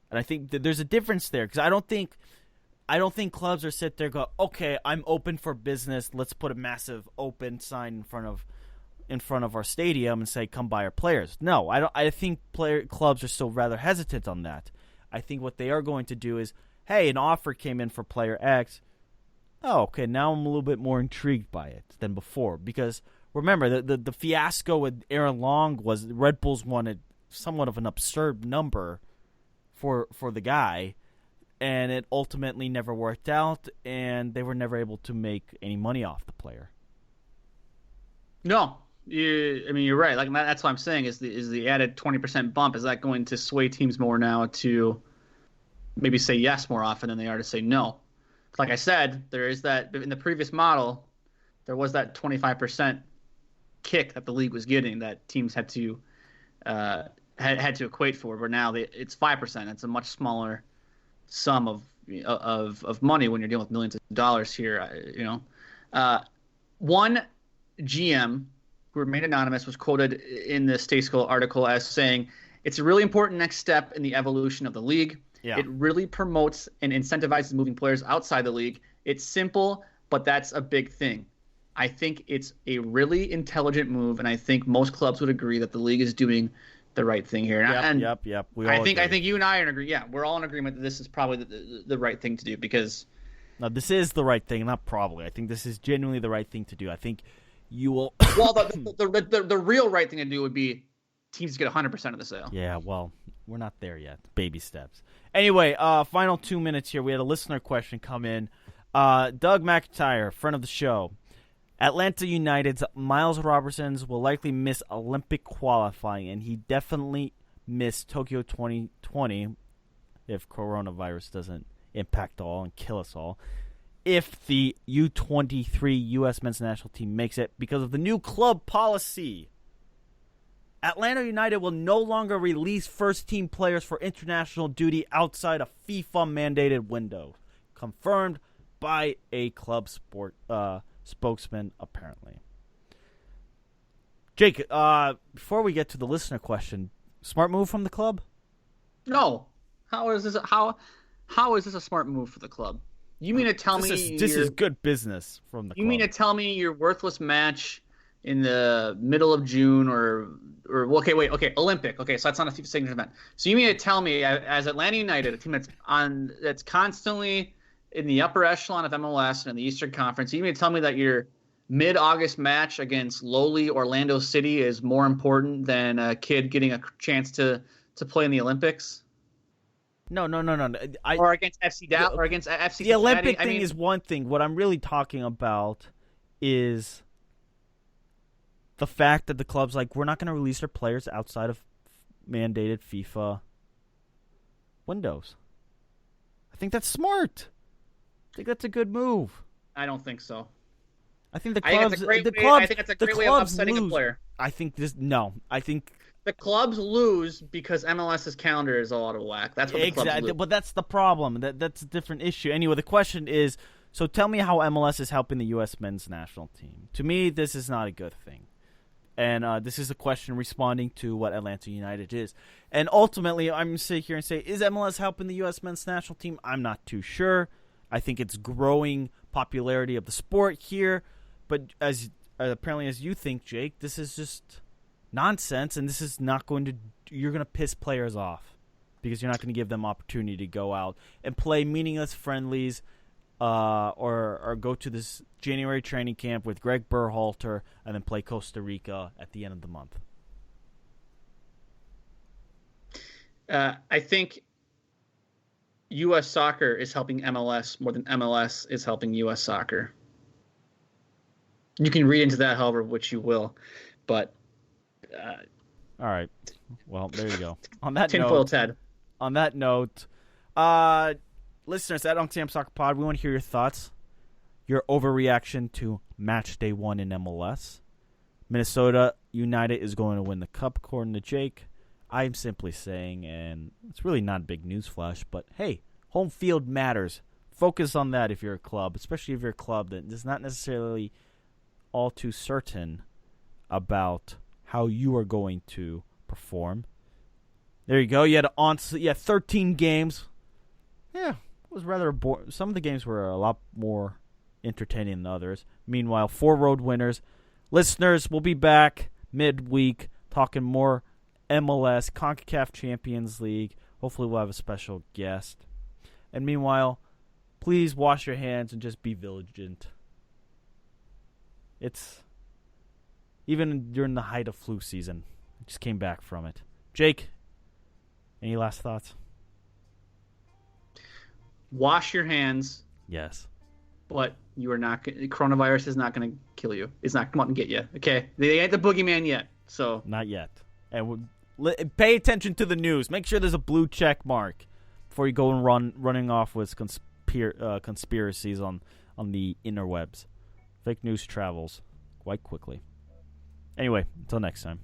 And I think that there's a difference there, because I don't think clubs are sit there go, okay, I'm open for business. Let's put a massive open sign in front of our stadium and say, come buy our players. No, I don't. I think clubs are still rather hesitant on that. I think what they are going to do is, hey, an offer came in for player X. Oh, okay, now I'm a little bit more intrigued by it than before. Because remember, the fiasco with Aaron Long was Red Bulls wanted somewhat of an absurd number for the guy, and it ultimately never worked out, and they were never able to make any money off the player. No, you're right. Like, that's what I'm saying is the added 20% bump, is that going to sway teams more now to maybe say yes more often than they are to say no? Like I said, there is that in the previous model, there was that 25% kick that the league was getting that teams had to had to equate for, but now it's 5%. It's a much smaller sum of money when you're dealing with millions of dollars here. One GM who remained anonymous was quoted in the Stejskal article as saying, "It's a really important next step in the evolution of the league. Yeah. It really promotes and incentivizes moving players outside the league. It's simple, but that's a big thing. I think it's a really intelligent move, and I think most clubs would agree that the league is doing the right thing here." Yep. I think you and I are in agreement. Yeah, we're all in agreement that this is probably the right thing to do, because no, this is the right thing, not probably. I think this is genuinely the right thing to do. I think you will. Well, the real right thing to do would be teams get 100% of the sale. Yeah, well, we're not there yet. Baby steps. Anyway, final 2 minutes here. We had a listener question come in. Doug McIntyre, friend of the show. Atlanta United's Miles Robertsons will likely miss Olympic qualifying, and he definitely missed Tokyo 2020 if coronavirus doesn't impact all and kill us all. If the U23 U.S. men's national team makes it because of the new club policy. Atlanta United will no longer release first-team players for international duty outside a FIFA-mandated window. Confirmed by a club spokesman, apparently. Jake, before we get to the listener question, smart move from the club? No. How is this a smart move for the club? You mean to tell me this is good business from the club? You mean to tell me your worthless match in the middle of June or Olympic. Okay, so that's not a signature event. So you mean to tell me, as Atlanta United, a team that's constantly in the upper echelon of MLS and in the Eastern Conference, you mean to tell me that your mid-August match against lowly Orlando City is more important than a kid getting a chance to play in the Olympics? No. Or against FC Dallas, or against FC Cincinnati. The Olympic thing is one thing. What I'm really talking about is the fact that the club's like, we're not going to release their players outside of mandated FIFA windows. I think that's smart. I think that's a good move. I don't think so. I think the clubs. I think it's a great way of upsetting a player. I think the clubs lose because MLS's calendar is all out of whack. That's what the clubs lose. But that's the problem. That's a different issue. Anyway, the question is, so tell me how MLS is helping the U.S. men's national team. To me, this is not a good thing. And this is a question responding to what Atlanta United is. And ultimately, I'm going to sit here and say, is MLS helping the U.S. men's national team? I'm not too sure. I think it's growing popularity of the sport here. But apparently as you think, Jake, this is just nonsense. And this is not you're going to piss players off. Because you're not going to give them opportunity to go out and play meaningless friendlies or go to this January training camp with Greg Berhalter and then play Costa Rica at the end of the month. I think U.S. soccer is helping MLS more than MLS is helping U.S. soccer. You can read into that however which you will, but all right. Well, there you go. On that tinfoil Ted. On that note, listeners at UncTam Soccer Pod, we want to hear your thoughts, your overreaction to match day 1 in MLS. Minnesota United is going to win the cup, according to Jake. I'm simply saying, and it's really not a big news flash, but hey, home field matters. Focus on that if you're a club, especially if you're a club that is not necessarily all too certain about how you are going to perform. There you go. You had 13 games. Yeah, it was rather boring. Some of the games were a lot more entertaining than others. Meanwhile, 4 road winners. Listeners, we'll be back midweek talking more MLS, CONCACAF Champions League. Hopefully we'll have a special guest. And meanwhile, please wash your hands and just be vigilant. It's even during the height of flu season. I just came back from it. Jake, any last thoughts? Wash your hands. Yes. But you are not. Coronavirus is not going to kill you. It's not come out and get you. Okay, they ain't the boogeyman yet. So not yet. And pay attention to the news. Make sure there's a blue check mark before you go and running off with conspiracies on the interwebs. Fake news travels quite quickly. Anyway, until next time.